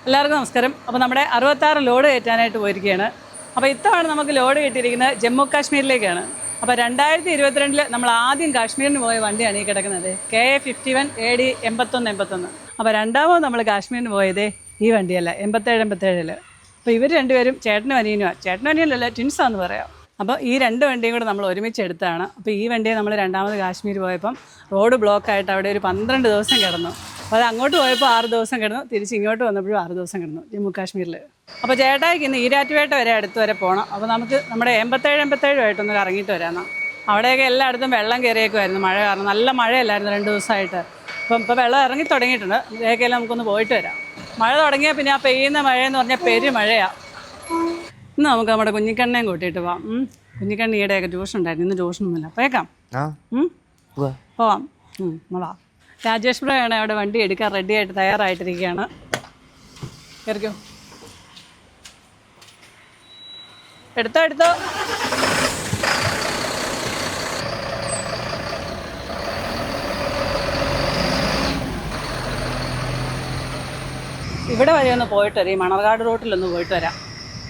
എല്ലാവർക്കും നമസ്കാരം. അപ്പോൾ നമ്മുടെ 66 ലോഡ് കയറ്റാനായിട്ട് പോയിരിക്കുകയാണ്. അപ്പോൾ ഇത്തവണ നമുക്ക് ലോഡ് കയറ്റിയിരിക്കുന്നത് ജമ്മു കാശ്മീരിലേക്കാണ്. അപ്പോൾ 2022 നമ്മൾ ആദ്യം കാശ്മീരിന് പോയ വണ്ടിയാണ് ഈ കിടക്കുന്നത്, KA51 AD 8181. അപ്പോൾ രണ്ടാമത് നമ്മൾ കാശ്മീരിന് പോയത് ഈ വണ്ടിയല്ല, 87. അപ്പോൾ ഇവർ രണ്ടുപേരും ചേട്ടനും അനിയനല്ല, ട്വിൻസാന്ന് പറയാം. അപ്പോൾ ഈ രണ്ട് വണ്ടിയും കൂടെ നമ്മൾ ഒരുമിച്ച് എടുത്താണ്. അപ്പോൾ ഈ വണ്ടിയെ നമ്മൾ രണ്ടാമത് കാശ്മീർ പോയപ്പം റോഡ് ബ്ലോക്കായിട്ട് അവിടെ ഒരു 12 ദിവസം കിടന്നു. അപ്പോൾ അത് അങ്ങോട്ട് പോയപ്പോൾ 6 ദിവസം കിടന്നു, തിരിച്ച് ഇങ്ങോട്ട് വന്നപ്പോഴും 6 ദിവസം കിടന്നു ജമ്മു കാശ്മീരിൽ. അപ്പോൾ ചേട്ടായിക്ക് ഇന്ന് ഈരാറ്റുപേട്ട വരെ അടുത്ത് വരെ പോകണം. അപ്പോൾ നമുക്ക് നമ്മുടെ 87 ഇറങ്ങിയിട്ട് വരാമെന്നാണ്. അവിടെയൊക്കെ എല്ലായിടത്തും വെള്ളം കയറിയേക്കുമായിരുന്നു, മഴ കാരണം. നല്ല മഴയല്ലായിരുന്നു 2 ദിവസമായിട്ട്. ഇപ്പോൾ വെള്ളം ഇറങ്ങി തുടങ്ങിയിട്ടുണ്ട്. ഇതേക്കെല്ലാം നമുക്കൊന്ന് പോയിട്ട് വരാം. മഴ തുടങ്ങിയാൽ പിന്നെ ആ പെയ്യുന്ന മഴയെന്ന് പറഞ്ഞാൽ പെരുമഴയാണ്. ഇന്ന് നമുക്ക് നമ്മുടെ കുഞ്ഞിക്കണ്ണേയും കൂട്ടിയിട്ട് പോവാം. കുഞ്ഞിക്കണ്ണി ഈടെയൊക്കെ ട്യൂഷൻ ഉണ്ടായിരുന്നു, ഇന്ന് ട്യൂഷനൊന്നുമില്ല. പോയേക്കാം, പോവാം. മോളാ രാജേഷ് ബ്രയാണ് അവിടെ വണ്ടി എടുക്കാൻ റെഡിയായിട്ട് തയ്യാറായിട്ടിരിക്കുകയാണ്. കയറിക്കോ, എടുത്തോ. ഇവിടെ വരെ ഒന്ന് പോയിട്ട് വരാം, ഈ മണർകാട് റോട്ടിലൊന്ന് പോയിട്ട് വരാം.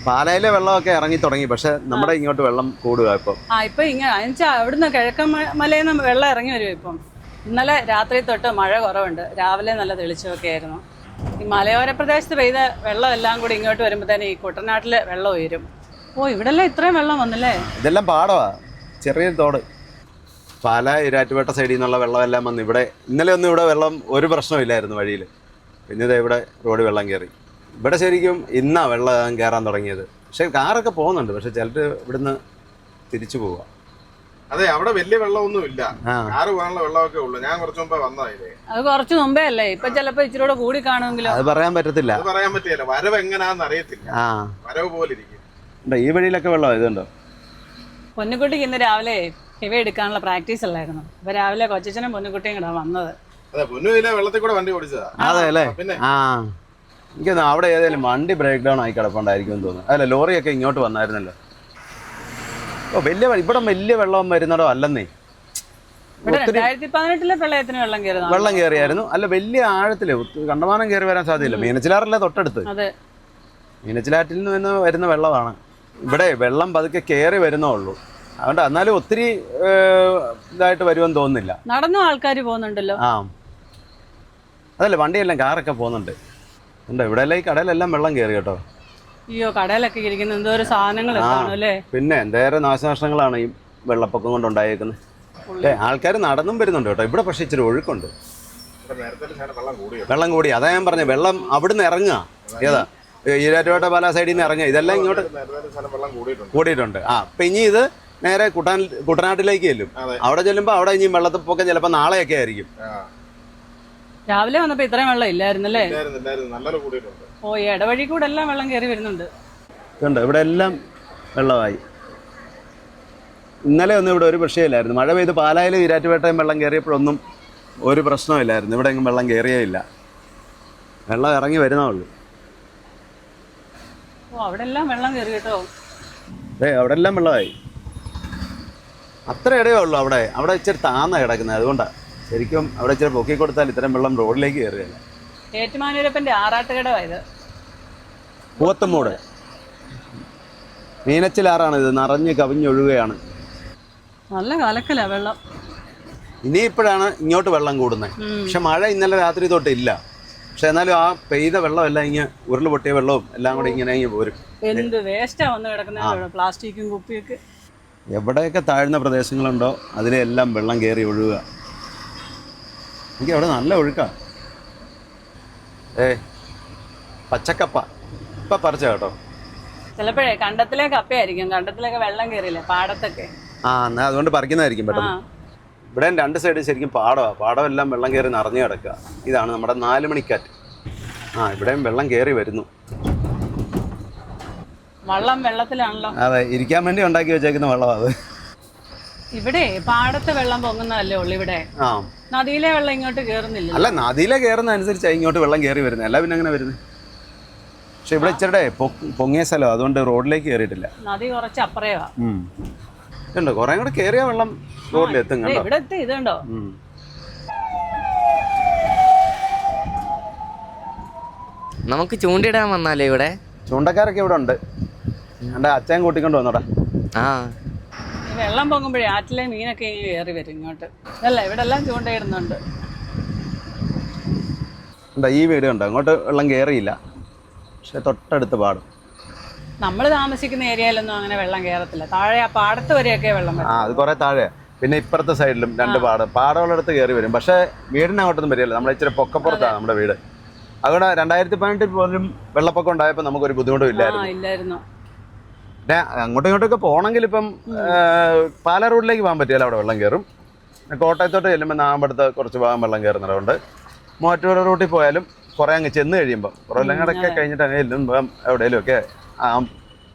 പാലയിലെ വെള്ളമൊക്കെ ഇറങ്ങി തുടങ്ങി, പക്ഷെ നമ്മുടെ ഇങ്ങോട്ട് വെള്ളം കൂടുക ഇപ്പം. ഇപ്പൊ ഇങ്ങനെ അവിടുന്ന് കിഴക്കൻ മലയിൽ നിന്ന് വെള്ളം ഇറങ്ങി വരും. ഇപ്പം ഇന്നലെ രാത്രി തൊട്ട് മഴ കുറവുണ്ട്, രാവിലെ നല്ല തെളിച്ചമൊക്കെ ആയിരുന്നു. ഈ മലയോര പ്രദേശത്ത് പെയ്ത വെള്ളം എല്ലാം കൂടി ഇങ്ങോട്ട് വരുമ്പോഴത്തേന് ഈ കുട്ടനാട്ടില് വെള്ളം ഉയരും. ഇവിടെല്ലാം ഇത്രയും വെള്ളം വന്നല്ലേ? ഇതെല്ലാം പാടവാ, ചെറിയൊരു തോട്. പാല ഈരാറ്റുപേട്ട സൈഡിൽ നിന്നുള്ള വെള്ളമെല്ലാം വന്ന് ഇവിടെ. ഇന്നലെ ഒന്നും ഇവിടെ വെള്ളം ഒരു പ്രശ്നമില്ലായിരുന്നു വഴിയിൽ. പിന്നെ ഇതാ ഇവിടെ റോഡ് വെള്ളം കയറി. ഇവിടെ ശരിക്കും ഇന്നാ വെള്ളം കയറാൻ തുടങ്ങിയത്. പക്ഷെ കാറൊക്കെ പോകുന്നുണ്ട്, പക്ഷെ ചിലർ ഇവിടുന്ന് തിരിച്ചു പോവുക. അതെ, അവിടെ വലിയ വെള്ളമൊന്നും ഇല്ല, കാറ് പോകാനുള്ള വെള്ളമൊക്കെ ഉള്ളു. ഞാൻ കുറച്ചു മുമ്പേ വന്നതായില്ലേ. അത് കുറച്ച് മുമ്പേ അല്ലേ, ഇപ്പൊ ചിലപ്പോ ഇച്ചിരി കൂടി കാണുമെങ്കിലും അത് പറയാൻ പറ്റത്തില്ല. വരവ് എങ്ങനെയാന്ന് അറിയത്തില്ല. വരവ് പോലെ ഇരിക്കും. ഈ വഴിയിലൊക്കെ വെള്ളം ഇതുണ്ടോ? പൊന്നുകുട്ടിക്ക് ഇന്ന് രാവിലെ ഇവ എടുക്കാനുള്ള പ്രാക്ടീസ് അല്ലായിരുന്നു. അപ്പൊ രാവിലെ കൊച്ചനും പൊന്നുകുട്ടിയും കൂടെ വന്നത്. അതെ, പൊന്നുവിലെ വെള്ളത്തിൽ കൂടെ വണ്ടി ഓടിച്ചതാ. അതെ അല്ലേ? എനിക്കൊന്ന് അവിടെ ഏതെങ്കിലും വണ്ടി ബ്രേക്ക് ഡൗൺ ആയി കിടപ്പുണ്ടായിരിക്കും തോന്നുന്നു. അല്ല, ലോറിയൊക്കെ ഇങ്ങോട്ട് വന്നായിരുന്നല്ലോ. ഇവിടെ വലിയ വെള്ളം വരുന്നതോ അല്ലെന്നേ. 2018 പ്രളയത്തിന് വെള്ളം കയറിയായിരുന്നു. അല്ല, വലിയ ആഴത്തില് കണ്ടമാനം കയറി വരാൻ സാധ്യതയില്ല. മീനച്ചിലാറല്ലേ തൊട്ടടുത്ത്. മീനച്ചിലാറ്റിൽ നിന്ന് വരുന്ന വെള്ളമാണ്. ഇവിടെ വെള്ളം പതുക്കെ കയറി വരുന്നേ ഉള്ളൂ. അതുകൊണ്ട് എന്നാലും ഒത്തിരി ഇതായിട്ട് വരുമെന്ന് തോന്നുന്നില്ല. നടന്നും ആൾക്കാർ പോകുന്നുണ്ടല്ലോ. അതല്ലേ, വണ്ടിയെല്ലാം കാറൊക്കെ പോകുന്നുണ്ട്. ഇവിടെ എല്ലാം ഈ കടയിലെല്ലാം വെള്ളം കയറി കേട്ടോ. അയ്യോ, കടയിലൊക്കെ ഇരിക്കുന്ന എന്തോ ഒരു സാധനങ്ങൾ അല്ലേ. പിന്നെ എന്തേറെ നാശനഷ്ടങ്ങളാണ് ഈ വെള്ളപ്പൊക്കം കൊണ്ടുണ്ടായേക്കുന്നത്. ആൾക്കാർ നടന്നും വരുന്നുണ്ട് കേട്ടോ ഇവിടെ. പക്ഷെ ഇച്ചിരി ഒഴുക്കുണ്ട്, വെള്ളം കൂടി. അതാ ഞാൻ പറഞ്ഞ, വെള്ളം അവിടുന്ന് ഇറങ്ങുക. ഏതാ ഈരാറ്റുപേട്ട പാല സൈഡിൽ നിന്ന് ഇറങ്ങുക. ഇതെല്ലാം ഇങ്ങോട്ട് കൂടിയിട്ടുണ്ട്. അപ്പൊ ഇനി ഇത് നേരെ കുട്ടനാട്ടിലേക്ക് ചെല്ലും. അവിടെ ചെല്ലുമ്പോ അവിടെ ഇനി വെള്ളപ്പൊക്കം ചിലപ്പോ നാളെയൊക്കെ ആയിരിക്കും. രാവിലെ വന്നപ്പോ ഇത്രയും വെള്ളം ഇല്ലായിരുന്നല്ലേ? ഇടവഴി കൂടെ എല്ലാം വെള്ളം കയറി വരുന്നുണ്ട്. ഇവിടെ എല്ലാം വെള്ളമായി. ഇന്നലെ ഒന്നും ഇവിടെ ഒരു പ്രശ്നമില്ലായിരുന്നു. മഴ പെയ്ത് പാലായിലും ഈരാറ്റുപേട്ടയും വെള്ളം കയറിയപ്പോഴൊന്നും ഒരു പ്രശ്നമില്ലായിരുന്നു. ഇവിടെ എങ്ങും വെള്ളം കയറിയേ ഇല്ല. വെള്ളം ഇറങ്ങി വരുന്നേ ഉള്ളൂ. അവിടെ എല്ലാം വെള്ളം കയറി കേട്ടോ. അവിടെ എല്ലാം വെള്ളമായി. അത്ര ഇടയേ ഉള്ളൂ അവിടെ. അവിടെ ഇച്ചിരി താന്ന കിടക്കുന്നത്. അതുകൊണ്ടാണ് ശരിക്കും അവിടെ ഇച്ചിരി പൊക്കി കൊടുത്താൽ ഇത്രയും വെള്ളം റോഡിലേക്ക് കയറുകയില്ല. ഏറ്റുമാനൂരപ്പന്റെ ആറാട്ടുകടവായത്. പൂവത്തുമൂട് മീനച്ചിലാറാണ് ഇത്. നിറഞ്ഞ് കവിഞ്ഞൊഴുകയാണ്. നല്ല കലക്കല വെള്ളം. ഇനിയിപ്പോഴാണ് ഇങ്ങോട്ട് വെള്ളം കൂടുന്നത്. പക്ഷെ മഴ ഇന്നലെ രാത്രി തൊട്ടില്ല. പക്ഷെ എന്നാലും ആ പെയ്ത വെള്ളം എല്ലാം ഇങ്ങനെ ഉരുള് പൊട്ടിയ വെള്ളവും എല്ലാം കൂടെ ഇങ്ങനെ പോരും. എന്ത് വേസ്റ്റാ വന്ന് കിടക്കുന്ന പ്ലാസ്റ്റിക്കും കുപ്പിയൊക്കെ. എവിടെയൊക്കെ താഴ്ന്ന പ്രദേശങ്ങളുണ്ടോ അതിലെല്ലാം വെള്ളം കയറി ഒഴുകുക. എനിക്ക് അവിടെ നല്ല ഒഴുക്കാ. പച്ചക്കപ്പ ഇപ്പൊ പറിച്ച കേട്ടോ. ചിലപ്പോഴേ കണ്ടത്തിലെ കപ്പയായിരിക്കും. കണ്ടത്തിലൊക്കെ വെള്ളം കയറിയില്ല, പാടത്തൊക്കെ. എന്നാ അതുകൊണ്ട് പറിക്കുന്നതായിരിക്കും പെട്ടെന്ന്. ഇവിടെ 2 സൈഡ് ശരിക്കും പാടമാണ്. പാടമെല്ലാം വെള്ളം കയറി നിറഞ്ഞു കിടക്കുക. ഇതാണ് നമ്മുടെ 4 മണിക്കാറ്റ്. ഇവിടെയും വെള്ളം കയറി വരുന്നു. വെള്ളത്തിലാണല്ലോ. അതെ, ഇരിക്കാൻ വേണ്ടി ഉണ്ടാക്കി വെച്ചേക്കുന്ന വെള്ളമാണ് അത്. ഇവിടെ പാടത്തെ വെള്ളം പൊങ്ങുന്നതല്ലേ ഉള്ളു. ഇവിടെ നദിയിലെ വെള്ളം ഇങ്ങോട്ട് കയറുന്നില്ല. അല്ല, നദിയിലെ കയറുന്ന അനുസരിച്ചാണ് ഇങ്ങോട്ട് വെള്ളം കയറി വരുന്നത്. അല്ല പിന്നെ അങ്ങനെ വരുന്നത്. പക്ഷെ ഇവിടെ ഇച്ചിരി പൊങ്ങിയ സ്ഥലം, അതുകൊണ്ട് റോഡിലേക്ക് കയറിയിട്ടില്ല. നദി കുറച്ച് അപ്പുറയാ. ഉണ്ടോ, കുറെ കൂടെ കയറിയ വെള്ളം റോഡിലെത്തും. ഇവിടെ എത്തി. ഇതുണ്ടോ? നമുക്ക് ചൂണ്ടിടാൻ വന്നാലേ ഇവിടെ. ചൂണ്ടക്കാരൊക്കെ ഇവിടെ ഉണ്ട്. എൻ്റെ അച്ഛൻ കൂട്ടിക്കൊണ്ട് വന്നോടാ. ആ ഈ വെള്ളം പൊങ്ങുമ്പോഴേ ആറ്റിലെ മീനൊക്കെ ഇങ്ങനെ കയറി വരും ഇങ്ങോട്ട്. ഇതല്ല ഇവിടെ എല്ലാം ചൂണ്ടയിടുന്നുണ്ട്. എന്താ ഈ വീട് കണ്ടോ, അങ്ങോട്ട് വെള്ളം കയറിയില്ല, പക്ഷെ തൊട്ടടുത്ത് പാടും. നമ്മൾ താമസിക്കുന്ന ഏരിയയിലൊന്നും അങ്ങനെ വെള്ളം കയറത്തില്ല. താഴെ ആ പാടത്ത് വരെയൊക്കെ വെള്ളം വരും. അത് കുറേ താഴെ. പിന്നെ ഇപ്പുറത്തെ സൈഡിലും 2 പാടമുള്ളടത്ത് കയറി വരും. പക്ഷേ വീടിന് അങ്ങോട്ടൊന്നും വരില്ല. നമ്മൾ ഇച്ചിരി പൊക്കപ്പുറത്താണ് നമ്മുടെ വീട്. അതുകൊണ്ട് 2018 പോലും വെള്ളപ്പൊക്കം ഉണ്ടായപ്പോൾ നമുക്കൊരു ബുദ്ധിമുട്ടും ഇല്ലായിരുന്നു. പിന്നെ അങ്ങോട്ടും ഇങ്ങോട്ടൊക്കെ പോകണമെങ്കിൽ ഇപ്പം പാലാ റോഡിലേക്ക് പോകാൻ പറ്റിയാലും അവിടെ വെള്ളം കയറും. കോട്ടയത്തോട്ട് ചെല്ലുമ്പോൾ നാമ്പടുത്ത് കുറച്ച് ഭാഗം വെള്ളം കയറുന്നതുകൊണ്ട് മൂവാറ്റുപുഴ റൂട്ടിൽ പോയാലും കുറേ അങ്ങ് ചെന്ന് കഴിയുമ്പോൾ കുറവെല്ലങ്ങടൊക്കെ കഴിഞ്ഞിട്ട് അങ്ങനെ ചെല്ലുമ്പോൾ എവിടെയെങ്കിലുമൊക്കെ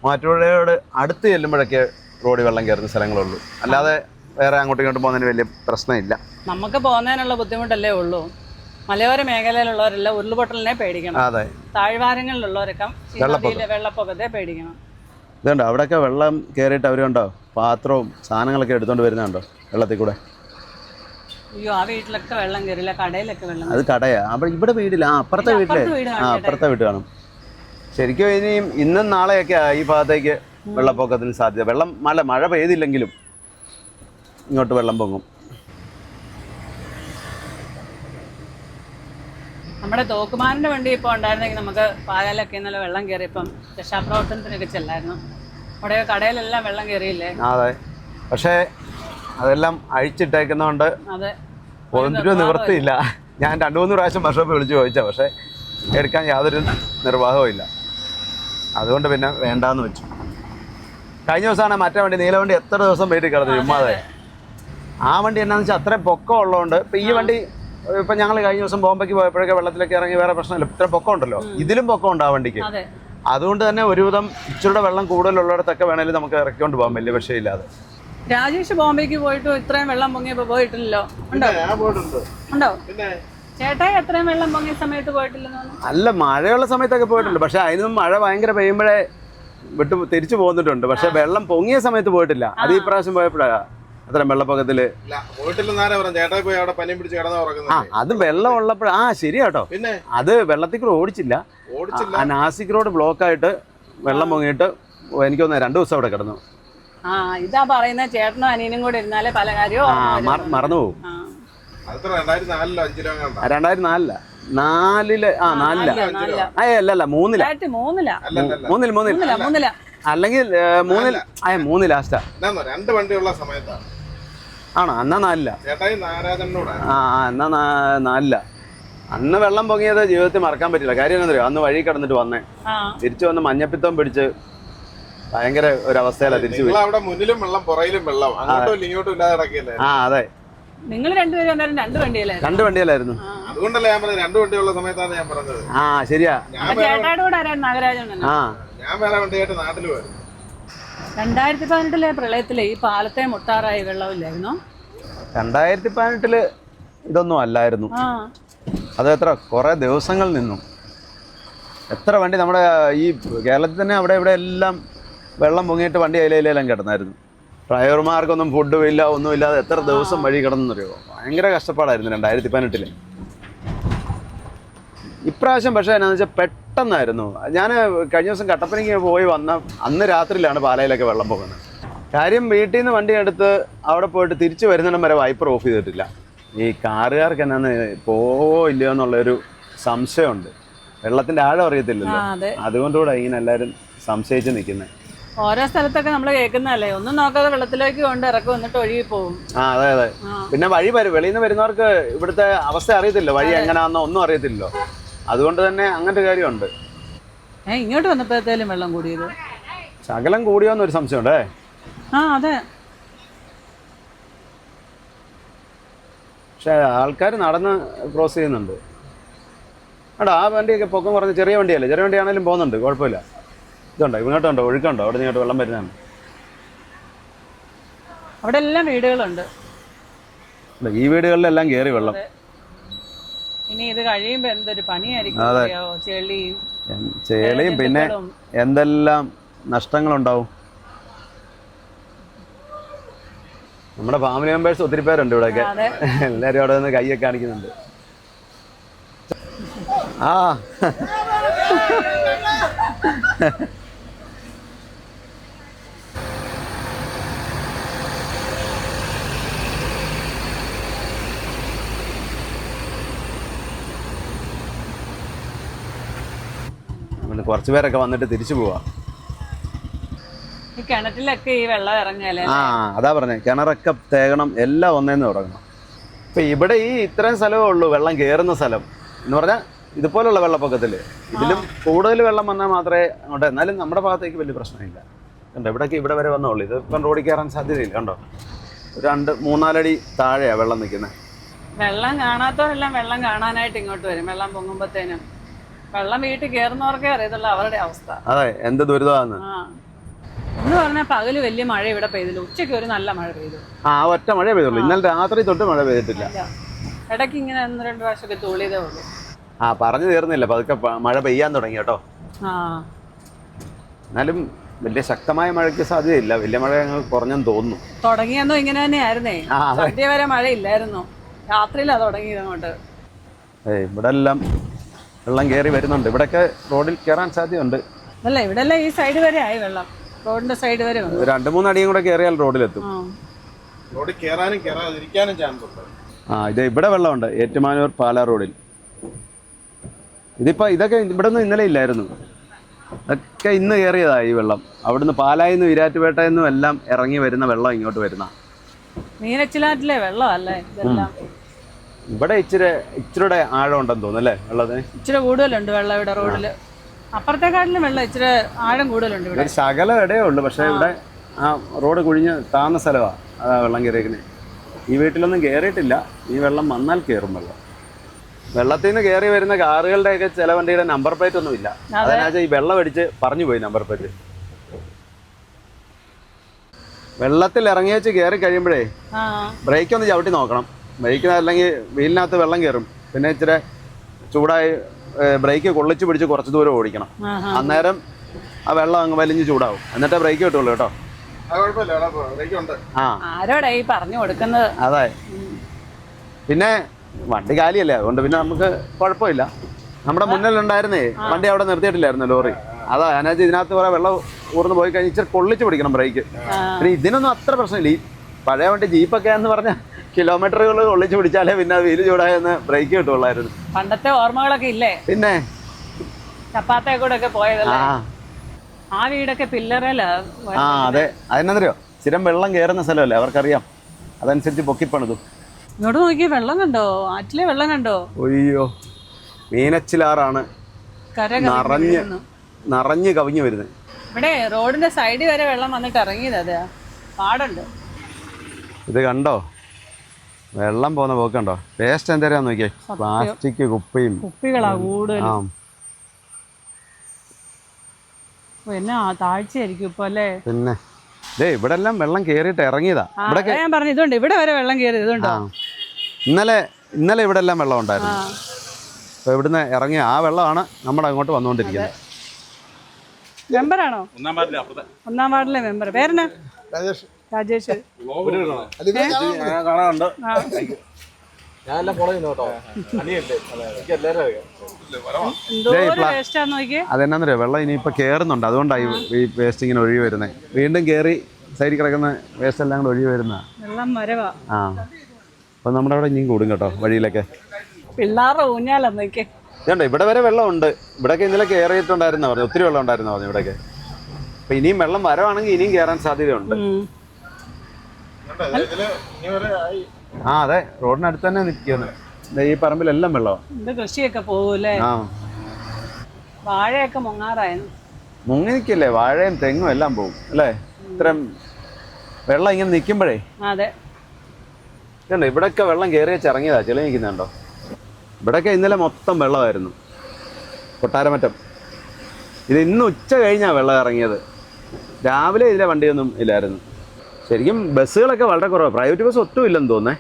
മൂവാറ്റുപുഴയോട് അടുത്ത് ചെല്ലുമ്പോഴൊക്കെ റോഡിൽ വെള്ളം കയറുന്ന സ്ഥലങ്ങളുള്ളൂ. അല്ലാതെ വേറെ അങ്ങോട്ടും ഇങ്ങോട്ടും പോകുന്നതിന് വലിയ പ്രശ്നമില്ല. നമുക്ക് പോകുന്നതിനുള്ള ബുദ്ധിമുട്ടല്ലേ ഉള്ളൂ. മലയോര മേഖലയിലുള്ളവരെല്ലാം ഉരുൾപൊട്ടലിനെ പേടിക്കണം. അതെ, താഴ്വാരങ്ങളിലുള്ളവരൊക്കെ വെള്ളപ്പൊക്കത്തെ പേടിക്കണം. ഇതുണ്ടോ അവിടെയൊക്കെ വെള്ളം കയറിയിട്ട് അവരുണ്ടോ പാത്രവും സാധനങ്ങളൊക്കെ എടുത്തുകൊണ്ട് വരുന്നുണ്ടോ വെള്ളത്തിൽ കൂടെ. അയ്യോ, ആ വീട്ടിലൊക്കെ വെള്ളം കയറില്ല, കടയിലൊക്കെ വെള്ളം. അത് കടയാ. അവിടെ ഇവിടെ വീടില്ല, അപ്പുറത്തെ വീട്ടിലെ അപ്പുറത്തെ വീട് കാണും. ശരിക്കും ഇനിയും ഇന്നും നാളെയൊക്കെ ഈ ഭാഗത്തേക്ക് വെള്ളപ്പൊക്കത്തിന് സാധ്യത. മഴ പെയ്തില്ലെങ്കിലും ഇങ്ങോട്ട് വെള്ളം പൊങ്ങും. നമ്മുടെ തോക്കുമാരൻ്റെ വണ്ടി ഇപ്പോൾ ഉണ്ടായിരുന്നെങ്കിൽ നമുക്ക് പാലാലൊക്കെ ഇന്നലെ വെള്ളം കയറിയപ്പം രക്ഷാപ്രവർത്തനത്തിനൊക്കെ ചെല്ലായിരുന്നു. അവിടെ കടയിലെല്ലാം വെള്ളം കയറിയില്ലേ. അതെ, പക്ഷേ അതെല്ലാം അഴിച്ചിട്ടേക്കുന്നതുകൊണ്ട് ഒന്നിനും നിവൃത്തിയില്ല. ഞാൻ 2-3 പ്രാവശ്യം വർഷോപ്പ് വിളിച്ച് ചോദിച്ചാൽ പക്ഷേ എടുക്കാൻ യാതൊരു നിർവാഹവും ഇല്ല. അതുകൊണ്ട് പിന്നെ വേണ്ടാന്ന് വെച്ചു. കഴിഞ്ഞ ദിവസമാണ് മറ്റേ വണ്ടി, നീലവണ്ടി, എത്ര ദിവസം വീട്ടിൽ കിടന്നു ചുമ്മാതെ. ആ വണ്ടി എന്നാന്ന് വെച്ചാൽ അത്രയും പൊക്കം ഉള്ളതുകൊണ്ട് ഇപ്പം ഈ വണ്ടി ഇപ്പം ഞങ്ങൾ കഴിഞ്ഞ ദിവസം ബോംബെക്ക് പോയപ്പോഴൊക്കെ വെള്ളത്തിലേക്ക് ഇറങ്ങി വേറെ പ്രശ്നമില്ല. ഇത്ര പൊക്കം ഉണ്ടല്ലോ, ഇതിലും പൊക്കം ഉണ്ട് ആ വണ്ടിക്ക്. അതുകൊണ്ട് തന്നെ ഒരുവിധം ഇച്ചിരുടെ വെള്ളം കൂടുതലുള്ളിടത്തൊക്കെ വേണേലും നമുക്ക് ഇറക്കിക്കൊണ്ട് പോകാൻ വലിയ വിഷയമില്ലാതെ. രാജേഷ് ബോംബെക്ക് പോയിട്ട് ഇത്രയും വെള്ളം പൊങ്ങിയപ്പോൾ പോയിട്ടില്ലല്ലോ? ഉണ്ടോ? ചേട്ടായി എത്രയും വെള്ളം പൊങ്ങിയ സമയത്ത് പോയിട്ടില്ലെന്ന്? അല്ല, മഴയുള്ള സമയത്തൊക്കെ പോയിട്ടുണ്ട്. പക്ഷെ അതിനും മഴ ഭയങ്കര പെയ്യുമ്പോഴേ തിരിച്ചു പോന്നിട്ടുണ്ട്. പക്ഷെ വെള്ളം പൊങ്ങിയ സമയത്ത് പോയിട്ടില്ല. അത് ഈ പ്രാവശ്യം പോയപ്പോഴാ അത്ര വെള്ളപ്പൊക്കത്തില് അത് വെള്ളം ഉള്ളപ്പോഴാ. ശരിയാട്ടോ, അത് വെള്ളത്തിൽ കൂടെ ഓടിച്ചില്ല. നാസിക് റോഡ് ബ്ലോക്ക് ആയിട്ട് വെള്ളം പൊങ്ങിയിട്ട് എനിക്ക് തോന്നുന്നു 2 ദിവസം അവിടെ കിടന്നു. ഇതാ പറയുന്ന ചേട്ടനും അനിയനും കൂടെ ഇരുന്നാലേ പല കാര്യവും മറന്നുപോകും. 2004 അല്ല 3 അല്ലെങ്കിൽ 3 ലാസ്റ്റാ. 2 വണ്ടിയുള്ള സമയത്താണ്. ആണോ? എന്നാ 4 എന്നാ 4. അന്ന് വെള്ളം പൊങ്ങിയത് ജീവിതത്തിൽ മറക്കാൻ പറ്റില്ല. കാര്യം എന്താ അറിയോ, അന്ന് വഴി കിടന്നിട്ട് വന്നേ, തിരിച്ചു വന്ന് മഞ്ഞപ്പിത്തം പിടിച്ച് ഭയങ്കര ഒരവസ്ഥയിലാണ് തിരിച്ചു പോയി. മുന്നിലും വെള്ളം പുറയിലും വെള്ളം, അങ്ങോട്ടും ഇങ്ങോട്ടും ഇല്ലാതെ കിടക്കില്ലേ. അതെ, നിങ്ങൾ രണ്ടുപേരും 2 വണ്ടിയിലായിരുന്നു. അതുകൊണ്ടല്ലേ ഞാൻ പറഞ്ഞത് 2 വണ്ടിയുള്ള സമയത്താണ് ഞാൻ പറഞ്ഞത്. ശരിയാ. ഞാൻ വേറെ വണ്ടിയായിട്ട് നാട്ടിൽ പോയിരുന്നു. 2018 പ്രളയത്തിലെ ഈ പാലത്തെ മുട്ടാറായി വെള്ളമില്ലായിരുന്നോ? 2018 ഇതൊന്നും അല്ലായിരുന്നു. അത് കുറേ ദിവസങ്ങൾ നിന്നു. എത്ര വണ്ടി നമ്മുടെ ഈ കേരളത്തിൽ തന്നെ അവിടെ ഇവിടെ എല്ലാം വെള്ളം പൊങ്ങിയിട്ട് വണ്ടി അതിലെല്ലാം കിടന്നായിരുന്നു. ഡ്രൈവർമാർക്കൊന്നും ഫുഡും ഇല്ല, ഒന്നുമില്ലാതെ എത്ര ദിവസം വഴി കിടന്നറിയോ. ഭയങ്കര കഷ്ടപ്പാടായിരുന്നു 2018. ഇപ്രാവശ്യം പക്ഷേ എന്നാന്ന് വെച്ചാൽ പെട്ടെന്നായിരുന്നു. ഞാൻ കഴിഞ്ഞ ദിവസം കട്ടപ്പനയ്ക്ക് പോയി അന്ന് രാത്രിയിലാണ് പാലയിലൊക്കെ വെള്ളം പോകുന്നത്. കാര്യം വീട്ടിൽ നിന്ന് വണ്ടി എടുത്ത് അവിടെ പോയിട്ട് തിരിച്ചു വരുന്നിടം വരെ വൈപ്പർ ഓഫ് ചെയ്തിട്ടില്ല. ഈ കാറുകാർക്ക് എന്നാന്ന് പോവോ ഇല്ലയോ എന്നുള്ളൊരു സംശയമുണ്ട്. വെള്ളത്തിൻ്റെ ആഴം അറിയത്തില്ലല്ലോ, അതുകൊണ്ടുകൂടെ ഇങ്ങനെ എല്ലാവരും സംശയിച്ച് നിൽക്കുന്നത്. ഓരോ സ്ഥലത്തൊക്കെ നമ്മൾ കേൾക്കുന്നതല്ലേ, ഒന്നും നോക്കാതെ വെള്ളത്തിലേക്ക് കൊണ്ട് ഇറക്കും, എന്നിട്ട് ഒഴുകി പോകും. അതെ. പിന്നെ വെളിയിൽ നിന്ന് വരുന്നവർക്ക് ഇവിടുത്തെ അവസ്ഥ അറിയത്തില്ല, വഴി എങ്ങനെയാണെന്നോ ഒന്നും അറിയത്തില്ലല്ലോ. അതുകൊണ്ട് തന്നെ അങ്ങനത്തെ കാര്യമുണ്ട്. ഇങ്ങോട്ട് വന്നപ്പോഴത്തേലും വെള്ളം കൂടിയത് ശകലം കൂടിയോന്നൊരു സംശയമുണ്ടേ. അതെ. പക്ഷെ ആൾക്കാർ നടന്ന് ക്രോസ് ചെയ്യുന്നുണ്ട്. ആ വണ്ടിയൊക്കെ പൊക്കം കുറഞ്ഞ് ചെറിയ വണ്ടിയല്ലേ, ചെറിയ വണ്ടിയാണെങ്കിലും പോകുന്നുണ്ട്, കുഴപ്പമില്ല. ഇതുണ്ടോ, ഇങ്ങോട്ടുണ്ടോ, ഒഴുക്കുണ്ടോ, അവിടെ ഇങ്ങോട്ട് വെള്ളം വരുന്നുണ്ട്. അവിടെ എല്ലാം വീടുകളുണ്ട്. ഈ വീടുകളിലെല്ലാം കയറി വെള്ളം. ഇനി ഇത് കഴിയുമ്പോ എന്തൊരു പണിയായിരിക്കും. ചെളിയും പിന്നെ എന്തെല്ലാം നഷ്ടങ്ങളുണ്ടാവും. നമ്മുടെ ഫാമിലി മെമ്പേഴ്സ് ഒത്തിരി പേരുണ്ട് ഇവിടെയൊക്കെ. എല്ലാവരും അവിടെ നിന്ന് കൈയൊക്കെ കാണിക്കുന്നുണ്ട്. പിന്നെ കുറച്ച് പേരൊക്കെ വന്നിട്ട് തിരിച്ചു പോവാ. ഈ കിണറ്റിലൊക്കെ ഈ വെള്ളം ഇറങ്ങല്ലേ? ആ അതാ പറഞ്ഞേ, കിണറൊക്കെ തേകണം, എല്ലാം ഒന്നേന്ന് തുടങ്ങണം. ഇപ്പൊ ഇവിടെ ഈ ഇത്രയും സ്ഥലമേ ഉള്ളൂ വെള്ളം കയറുന്ന സ്ഥലം എന്ന് പറഞ്ഞാൽ ഇതുപോലുള്ള വെള്ളപ്പൊക്കത്തിൽ. ഇതിലും കൂടുതൽ വെള്ളം വന്നാൽ മാത്രമേ അങ്ങോട്ട്, എന്നാലും നമ്മുടെ ഭാഗത്തേക്ക് വലിയ പ്രശ്നമില്ല. കണ്ടോ ഇവിടേക്ക് ഇവിടെ വരെ വന്നോളൂ. ഇത് ഇപ്പം റോഡിൽ കയറാൻ സാധ്യതയില്ല. കണ്ടോ 2-3-4 അടി താഴെയാ വെള്ളം നിൽക്കുന്നത്. വെള്ളം കാണാത്തവരെല്ലാം വെള്ളം കാണാനായിട്ട് ഇങ്ങോട്ട് വരും. വെള്ളം പൊങ്ങുമ്പോഴത്തേനും വെള്ളം വീട്ടിൽ കയറുന്നവർക്കേ അറിയത്തുള്ളൂ അവരുടെ അവസ്ഥ. അതെ, എന്ത് ദുരിതമാണെന്ന്. എന്ന് പറഞ്ഞാൽ പകല് വലിയ മഴ ഇവിടെ പെയ്തില്ല, ഉച്ചയ്ക്ക് ഒരു നല്ല മഴ പെയ്തു. ഒറ്റ മഴ പെയ്തുള്ളൂ. ഇന്നലെ രാത്രി തൊട്ട് മഴ പെയ്തിട്ടില്ല. ഇടയ്ക്ക് ഇങ്ങനെ 1-2 പ്രാവശ്യമൊക്കെ തൂളിയതേ ഉള്ളൂ. പറഞ്ഞു തീർന്നില്ല, പതുക്കെ മഴ പെയ്യാൻ തുടങ്ങി കേട്ടോ. എന്നാലും വലിയ ശക്തമായ മഴയ്ക്ക് സാധ്യതയില്ല. വലിയ മഴ ഞങ്ങൾ കുറഞ്ഞെന്ന് തോന്നുന്നു. തുടങ്ങിയെന്നോ ഇങ്ങനെ തന്നെയായിരുന്നേ, സന്ധ്യ വരെ മഴ ഇല്ലായിരുന്നു. രാത്രിയിലാ തുടങ്ങിയത് അങ്ങോട്ട്. ഇവിടെ എല്ലാം വെള്ളം കയറി വരുന്നുണ്ട്. ഇവിടെയൊക്കെ റോഡിൽ കയറാൻ സാധ്യതയുണ്ട്. അല്ല ഇവിടെ എല്ലാം ഈ സൈഡ് വരെ ആയി വെള്ളം, റോഡിന്റെ സൈഡ് വരെ 2-3 അടിയും കൂടെ കയറിയാൽ റോഡിലെത്തും. റോഡിൽ കയറാനും കയറാതിരിക്കാനും ചാൻസ് ഉണ്ട്. ഇത് ഇവിടെ വെള്ളമുണ്ട്, ഏറ്റുമാനൂർ പാലാ റോഡിൽ. ഇതൊക്കെ ഇവിടെ നിന്ന് ഇന്നലെ ഇല്ലായിരുന്നു. ഇതൊക്കെ ഇന്ന് കയറിയതാണ് ഈ വെള്ളം. അവിടുന്ന് പാലായിൽ നിന്നും ഈരാറ്റുപേട്ടയിൽ നിന്നും എല്ലാം ഇറങ്ങി വരുന്ന വെള്ളം ഇങ്ങോട്ട് വരുന്ന. മീനച്ചിലാറ്റിലെ വെള്ളമല്ലേ ഇതെല്ലാം. ഇവിടെ ഇച്ചിരിയുടെ ആഴം ഉണ്ടെന്ന് തോന്നുന്നു അല്ലേ വെള്ളത്തിന്? ഇച്ചിരി കൂടുതലുണ്ട് വെള്ളം ഇവിടെ റോഡില്. അപ്പുറത്തെക്കാട്ടിലും വെള്ളം ഇച്ചിരി ആഴം കൂടുതലുണ്ട് ഇവിടെ. ഒരു ശകലം ഇടയേ ഉള്ളൂ, പക്ഷേ ഇവിടെ റോഡ് കുഴിഞ്ഞ് താന്ന സ്ഥലമാണ്. അതാ വെള്ളം കയറിയിരിക്കുന്നത്. ഈ വീട്ടിലൊന്നും കയറിയിട്ടില്ല. ഈ വെള്ളം വന്നാൽ കയറും വെള്ളം. വെള്ളത്തിൽ നിന്ന് കയറി വരുന്ന കാറുകളുടെയൊക്കെ ചില വണ്ടിയുടെ നമ്പർ പ്ലേറ്റ് ഒന്നും ഇല്ല. അതിനാച്ചാൽ ഈ വെള്ളം അടിച്ച് പറഞ്ഞു പോയി നമ്പർ പ്ലേറ്റ്. വെള്ളത്തിൽ ഇറങ്ങി വെച്ച് കയറി കഴിയുമ്പോഴേ ബ്രേക്ക് ഒന്ന് ചവിട്ടി നോക്കണം. ബ്രേക്ക് അല്ലെങ്കിൽ വീലിനകത്ത് വെള്ളം കയറും. പിന്നെ ഇച്ചിരി ചൂടായി ബ്രേക്ക് കൊള്ളിച്ച് പിടിച്ച് കുറച്ച് ദൂരം ഓടിക്കണം. അന്നേരം ആ വെള്ളം അങ്ങ് വലിഞ്ഞ് ചൂടാവും. എന്നിട്ടേ ബ്രേക്ക് കിട്ടുള്ളൂ കേട്ടോ. ആരോടാ ഈ പറഞ്ഞു കൊടുക്കുന്നത്? അതെ, പിന്നെ വണ്ടി കാലിയല്ലേ, അതുകൊണ്ട് പിന്നെ നമുക്ക് കുഴപ്പമില്ല. നമ്മുടെ മുന്നിലുണ്ടായിരുന്നേ വണ്ടി അവിടെ നിർത്തിയിട്ടില്ലായിരുന്നു ലോറി. അതാ അതിനകത്ത് ഇതിനകത്ത് കുറെ വെള്ളം ഊർന്ന് പോയി കഴിഞ്ഞാൽ ഇച്ചിരി കൊള്ളിച്ച് പിടിക്കണം ബ്രേക്ക്. പിന്നെ ഇതിനൊന്നും അത്ര പ്രശ്നമില്ല. ഈ പഴയ വണ്ടി ജീപ്പൊക്കെ എന്ന് പറഞ്ഞാൽ കിലോമീറ്ററുകൾ കൊള്ളിച്ച് പിടിച്ചാലേ പിന്നെ വീല് ചൂടായെന്ന് ബ്രേക്ക് കിട്ടുള്ളായിരുന്നു. പണ്ടത്തെ ഓർമ്മകളൊക്കെ ഇല്ലേ? പിന്നെ ചപ്പാത്തയെ കൂടെ ഒക്കെ പോയതല്ലേ. ആ വീടൊക്കെ പില്ലറല്ല. അതെ, അതിനെന്തറിയോ, സ്ഥിരം വെള്ളം കയറുന്ന സ്ഥലമല്ലേ, അവർക്കറിയാം. അതനുസരിച്ച് പൊക്കിപ്പണിതു. ഇങ്ങോട്ട് നോക്കി വെള്ളം കണ്ടോ? ആറ്റിലെ വെള്ളം കണ്ടോ? ഒയ്യോ, മീനച്ചിലാറാണ് നിറഞ്ഞ് കവിഞ്ഞു വരുന്നത്. ഇവിടെ റോഡിന്റെ സൈഡിൽ വരെ വെള്ളം വന്നിട്ട് ഇറങ്ങിയത്. അതെ, പാടുണ്ട്. ഇത് കണ്ടോ, വെള്ളം പോകുന്ന പോക്ക് കണ്ടോ? വേസ്റ്റ് എന്തേരാന്ന് നോക്കിയേ, പ്ലാസ്റ്റിക് കുപ്പികളാ കൂടുതൽ. പിന്നെ താഴ്ചയായിരിക്കും ഇപ്പൊ അല്ലേ? പിന്നെ ഇവിടെ എല്ലാം വെള്ളം കേറിയിട്ട് ഇറങ്ങിയതാ. ഞാൻ പറഞ്ഞു ഇതുണ്ട്, ഇവിടെ വരെ വെള്ളം കയറി. ഇതുണ്ടോ, ഇന്നലെ ഇവിടെ എല്ലാം വെള്ളം ഉണ്ടായിരുന്നു. അപ്പൊ ഇവിടുന്ന് ഇറങ്ങിയ ആ വെള്ളമാണ് നമ്മുടെ അങ്ങോട്ട് വന്നുകൊണ്ടിരിക്കുന്നത്. മെമ്പറാണോ? 1-ാം വാർഡിലെ മെമ്പർ. പേരെന്നാ? രാജേഷ്. അതെന്നാന്നറിയോ, വെള്ളം ഇനിയിപ്പോ കേറുന്നുണ്ട്. അതുകൊണ്ടായി ഈ വേസ്റ്റ് ഇങ്ങനെ ഒഴുകി വരുന്നത്. വീണ്ടും കേറി സൈഡിൽ കിടക്കുന്ന വേസ്റ്റ് എല്ലാം കൂടെ ഒഴുകി വരുന്ന അപ്പൊ നമ്മുടെ അവിടെ ഇനിയും കൂടും കേട്ടോ വഴിയിലൊക്കെ. പിള്ളേരുടെ ഊഞ്ഞാലൊക്കെ ഇതുണ്ട്. ഇവിടെ വരെ വെള്ളം ഉണ്ട്. ഇവിടെയൊക്കെ ഇന്നലെ കയറിയിട്ടുണ്ടായിരുന്ന പറഞ്ഞു, ഒത്തിരി വെള്ളം ഉണ്ടായിരുന്ന പറഞ്ഞു ഇവിടെയൊക്കെ. അപ്പൊ ഇനിയും വെള്ളം വരവാണെങ്കിൽ ഇനിയും കയറാൻ സാധ്യതയുണ്ട്. അതെ, റോഡിനടുത്ത് തന്നെ നിൽക്കുന്നത്. ഈ പറമ്പിലെല്ലാം വെള്ളമാണ്. കൃഷിയൊക്കെ പോകൂല്ലേ? വാഴയൊക്കെ മുങ്ങി നിൽക്കില്ലേ, വാഴയും തെങ്ങും എല്ലാം പോകും അല്ലേ? ഇത്രയും വെള്ളം ഇങ്ങനെ നിൽക്കുമ്പോഴേ. അതെ, ഇവിടെയൊക്കെ വെള്ളം കയറി വെച്ചിറങ്ങിയതാ. ചെളി നിൽക്കുന്നുണ്ടോ? ഇവിടെയൊക്കെ ഇന്നലെ മൊത്തം വെള്ളമായിരുന്നു. കൊട്ടാരമറ്റം ഇത് ഇന്ന് ഉച്ച കഴിഞ്ഞാണ് വെള്ളം ഇറങ്ങിയത്. രാവിലെ ഇതിലെ വണ്ടിയൊന്നും ഇല്ലായിരുന്നു. ശരിക്കും ബസ്സുകളൊക്കെ വളരെ കുറവാണ്. പ്രൈവറ്റ് ബസ് ഒട്ടും ഇല്ലെന്ന് തോന്നേ.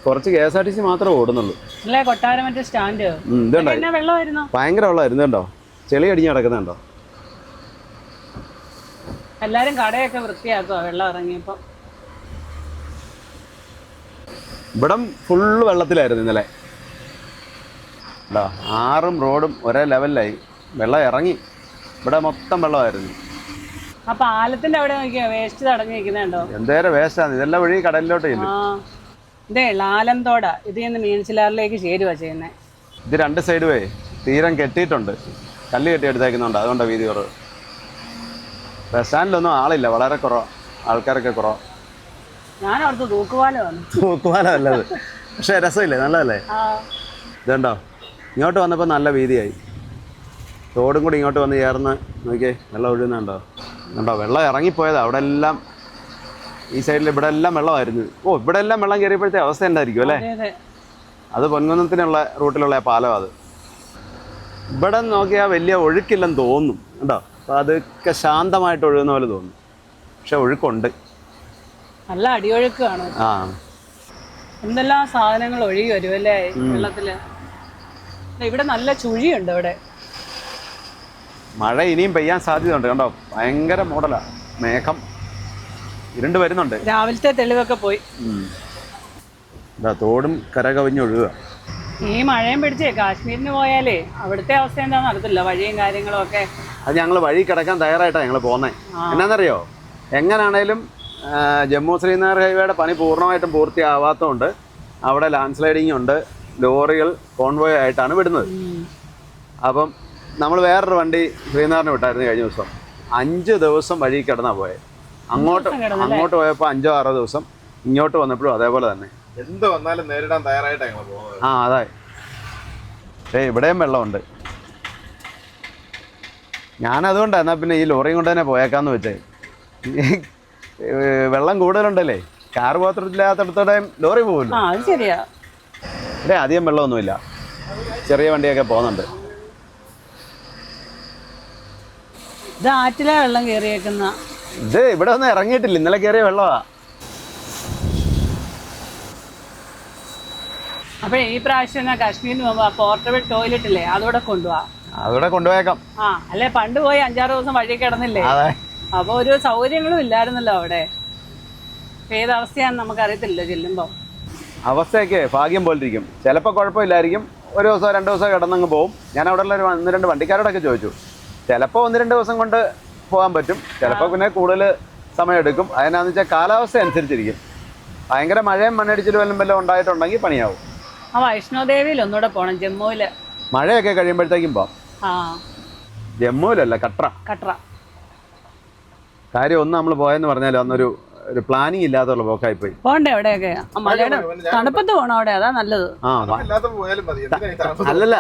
കുറച്ച് KSRTC മാത്രമേ ഓടുന്നുള്ളൂ. ഭയങ്കര വെള്ളമായിരുന്നു കേട്ടോ. ചെളി അടിഞ്ഞ് കിടക്കുന്നുണ്ടോ? എല്ലാരും കടയൊക്കെ വൃത്തിയാക്കുക വെള്ളം ഇറങ്ങിയപ്പോ. ഇവിടം ഫുള്ള് വെള്ളത്തിലായിരുന്നു ഇന്നലെ. ആറും റോഡും ഒരേ ലെവലിലായി. വെള്ളം ഇറങ്ങി. ഇവിടെ മൊത്തം വെള്ളമായിരുന്നു. ആ പാലത്തിന്റെ അവിടെ നോക്കിയാ വേസ്റ്റ് തടഞ്ഞു നിൽക്കുന്നുണ്ടോ? എന്തേരം വേസ്റ്റാണ്. ഇതെല്ലാം വഴി കടലിലോട്ട് ഇല്ല. ആ ഇതേ ലാലന്തോട. ഇത് ഇന്ന് മീനച്ചിലാറിലേക്ക് ചേരുവാ ചെയ്യുന്നേ. ഇത് രണ്ട് സൈഡ് വേ തീരം കെട്ടിയിട്ടുണ്ട്. കല്ല് കെട്ടി എടുത്തേക്കുന്നുണ്ട്. അതുകൊണ്ടാണ് വീതി കുറവ്. ബസ് സ്റ്റാൻഡിലൊന്നും ആളില്ല. വളരെ കുറവാണ്. ആൾക്കാരൊക്കെ കുറവാണ്. ഞാൻ അവിടുത്തെ തൂക്കുപാലമാണ്. തൂക്കുപാലമല്ലത്. പക്ഷേ രസമില്ലേ? നല്ലതല്ലേ? ഇതുണ്ടോ ഇങ്ങോട്ട് വന്നപ്പോൾ നല്ല വീതിയായി. തോടും കൂടി ഇങ്ങോട്ട് വന്ന് ചേർന്ന് നോക്കിയേ വെള്ളം ഒഴുകുന്നുണ്ടോ? കണ്ടോ വെള്ളം ഇറങ്ങിപ്പോയത്. അവിടെ എല്ലാം ഈ സൈഡിൽ ഇവിടെ എല്ലാം വെള്ളമായിരുന്നു. ഇവിടെ എല്ലാം വെള്ളം കയറിയപ്പോഴത്തെ അവസ്ഥ എന്തായിരിക്കും അല്ലേ? അത് പൊൻകുന്നത്തിനുള്ള റൂട്ടിലുള്ള പാലം. അത് ഇവിടെ നോക്കിയാൽ വലിയ ഒഴുക്കില്ലെന്ന് തോന്നും കേട്ടോ. അപ്പോൾ അതൊക്കെ ശാന്തമായിട്ട് ഒഴുകുന്ന പോലെ തോന്നും. പക്ഷെ ഒഴുക്കുണ്ട്. നല്ല അടിയൊഴുക്കാണ്. ആ എന്തെല്ലാം സാധനങ്ങൾ ഒഴുകി വരുമല്ലേ വെള്ളത്തില്. ഇവിടെ നല്ല ചുഴിയുണ്ട്. ഇവിടെ മഴ ഇനിയും പെയ്യാൻ സാധ്യതയുണ്ട്. കണ്ടോ ഭയങ്കര മൂടലാണ്. മേഘം ഇരുണ്ട് വരുന്നുണ്ട്. രാവിലത്തെ തെളിവൊക്കെ പോയി. തോടും കരകവിഞ്ഞൊഴുകുക. ഈ മഴയും പിടിച്ചേ കാശ്മീരിന് പോയാലേ അവിടുത്തെ അവസ്ഥ എന്താണെന്ന് അറിയത്തില്ല. വഴിയും കാര്യങ്ങളും ഒക്കെ. അത് ഞങ്ങൾ വഴി കിടക്കാൻ തയ്യാറായിട്ടാണ് ഞങ്ങൾ പോകുന്നത്. എന്നാന്നറിയോ, എങ്ങനാണേലും ജമ്മു ശ്രീനഗർ ഹൈവേയുടെ പണി പൂർണ്ണമായിട്ടും പൂർത്തിയാവാത്തതുകൊണ്ട് അവിടെ ലാൻഡ് സ്ലൈഡിങ് ഉണ്ട്. ലോറികൾ കോൺവോയ് ആയിട്ടാണ് വിടുന്നത്. അപ്പം നമ്മൾ വേറൊരു വണ്ടി ശ്രീനഗറിന് വിട്ടായിരുന്നു കഴിഞ്ഞ ദിവസം. 5 ദിവസം വഴി കിടന്നാണ് പോയത്. അങ്ങോട്ട് പോയപ്പോൾ 5-6 ദിവസം. ഇങ്ങോട്ട് വന്നപ്പോഴും അതേപോലെ തന്നെ. എന്ത് വന്നാലും നേരിടാൻ തയ്യാറായിട്ടാണ് ഞങ്ങൾ പോകുന്നത്. ആ അതെ. ഇവിടെയും വെള്ളമുണ്ട്. ഞാനതുകൊണ്ടാണ് എന്നാൽ പിന്നെ ഈ ലോറിയും കൊണ്ട് തന്നെ പോയേക്കാന്ന് വെച്ചേ. വെള്ളം കൂടുതലുണ്ടല്ലേ, കാർ പോകത്തില്ലാത്തടത്തോടെയും ലോറി പോകുമല്ലോ. അത് ശരിയാ. ഇവിടെ അധികം വെള്ളമൊന്നുമില്ല. ചെറിയ വണ്ടിയൊക്കെ പോകുന്നുണ്ട്. ഇത് ആറ്റിലെ വെള്ളം കയറിയേക്കുന്ന. ഇത് ഇവിടെ ഒന്നും ഇറങ്ങിയിട്ടില്ല. ഇന്നലെ കയറിയ വെള്ളമാ. അപ്പൊ ഈ പ്രാവശ്യം കാശ്മീരിന് പോകുമ്പോ പോർട്ടബിൾ ടോയ്ലറ്റ് ഇല്ലേ, അതോടെ കൊണ്ടുപോവാ. അതോടെ കൊണ്ടുപോയേക്കാം. അല്ലെ പണ്ട് പോയി 5-6 ദിവസം വഴി കിടന്നില്ലേ. അപ്പൊ ഒരു സൗകര്യങ്ങളും ഇല്ലായിരുന്നല്ലോ അവിടെ. ഏതവസ്ഥയാന്ന് നമുക്കറിയത്തില്ല ചെല്ലുമ്പോ. അവസ്ഥയൊക്കെ ഭാഗ്യം പോലിരിക്കും. ചിലപ്പോൾ കുഴപ്പമില്ലായിരിക്കും. ഒരു ദിവസം 2 ദിവസം കിടന്നങ്ങ് പോകും. ഞാൻ അവിടെ ഉള്ള 1-2 വണ്ടിക്കാരോടൊക്കെ ചോദിച്ചു. ചിലപ്പോൾ 1-2 ദിവസം കൊണ്ട് പോകാൻ പറ്റും. ചിലപ്പോൾ പിന്നെ കൂടുതൽ സമയം എടുക്കും. അതിനാന്ന് വെച്ചാൽ കാലാവസ്ഥ അനുസരിച്ചിരിക്കും. ഭയങ്കര മഴയും മണ്ണിടിച്ചിലും വല്ലതും ഉണ്ടായിട്ടുണ്ടെങ്കിൽ പണിയാവും. ആ വൈഷ്ണോദേവിയിൽ ഒന്നുകൂടെ പോണം. ജമ്മുവില് മഴയൊക്കെ കഴിയുമ്പോഴത്തേക്കും പോവാം. ജമ്മുവിലല്ല, കട്ര. കാര്യം ഒന്ന് നമ്മൾ പോയെന്ന് പറഞ്ഞാൽ അന്നൊരു പ്ലാനിങ് ഇല്ലാത്തുള്ള പോക്കായി പോയി. പോണ്ടേ അവിടെയൊക്കെ മലയുടെ തണുപ്പത്ത് പോണം. അവിടെ അതാ നല്ലത്. അല്ലല്ല,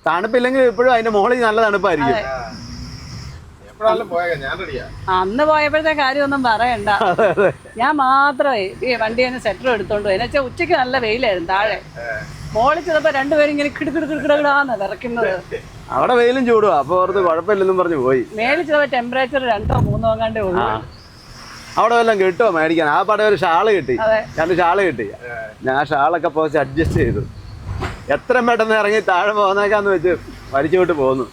തണുപ്പില്ലെങ്കിൽ ഇപ്പോഴും അതിന്റെ മുകളിൽ നല്ല തണുപ്പായിരിക്കും. അന്ന് പോയപ്പോഴത്തെ കാര്യമൊന്നും പറയണ്ട. ഞാൻ മാത്രമേ ഈ വണ്ടി തന്നെ സെറ്റർ എടുത്തോണ്ട് പോയി. എന്നുവെച്ചാൽ ഉച്ചയ്ക്ക് നല്ല വെയിലായിരുന്നു. താഴെ മോളിൽ ചെന്നപ്പോ രണ്ടുപേരും ഇങ്ങനെ കിടുകിടുകിടാന്ന് വിറയ്ക്കുന്നത്. അവിടെ വെയിലും ചൂടുവാ. അപ്പൊ ഓർത്ത് കുഴപ്പമില്ലെന്നും പറഞ്ഞു പോയി. മേളിൽ ചെന്നപ്പോ ടെമ്പറേച്ചർ 2-3 അങ്ങാണ്ടേ ഉള്ളൂ. അവിടെ വല്ലതും കിട്ടുമോ മേടിക്കാൻ? ആ പടം ഒരു ഷാള് കിട്ടി. 2 ഷാള് കിട്ടി. ഞാൻ ഷാളൊക്കെ പോയി അഡ്ജസ്റ്റ് ചെയ്തു. എത്ര പെട്ടെന്ന് ഇറങ്ങി താഴെ പോകുന്നേക്കാന്ന് വെച്ച് വലിച്ചുവിട്ട് പോകുന്നു.